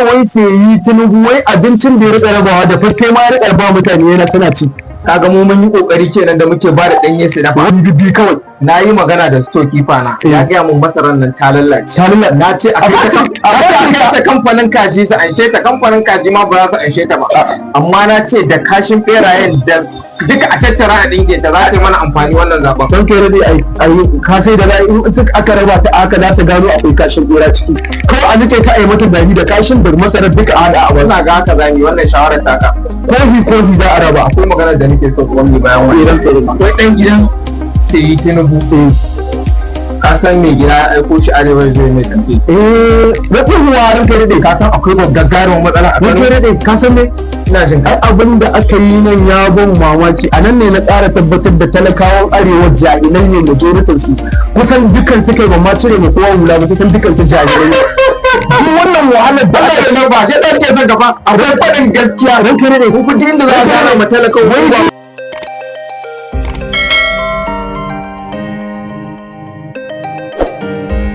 wai sai yi Tinubu wai abincin da ya rika rabawa da fakke ma ya rika ba mutane yana suna ci. Kaga mu mun yi kokari kenan da muke ba da danye su dafa. Wani bibbi kawai. Na yi magana da storekeeper na ya gaya mun masarar nan ta lallace. Na ce a kai ta kamfanin kaji su anshe ta, kamfanin kaji ma ba za su anshe ta ba. Amma na ce da kashin berayen da duka a tattara a dinge ta za ta yi mana amfani wannan zaben. Don kai dai ai ka sai da in aka raba ta aka za su gano akwai kashin bera ciki. Kawai a nake ka ai mata bani da kashin da masarar duka a hada a wani. Ina ga haka zamu yi wannan shawarar taka. Kofi za a raba. Akwai magana da nake so kuma bayan wannan. Akwai dan gidan sai Tinubu. Ka san mai gida ya aiko shi arewa zai mai tafi. Wata ruwa ran kai dai ka san akwai gaggarin matsala a Kano. Kai dai ka san me? Ina jin ai abin da aka yi nan ya ban mamaki a nan ne na ƙara tabbatar da talakawan arewa jahilan ne majoritin su kusan dukkan su kai ban ma cire ma kowa hula ba kusan dukkan su jahilai duk wannan wahalar da aka yi ba shi ɗan ke son gaba akwai faɗin gaskiya ran kai dai ku inda za a gane ma talakawa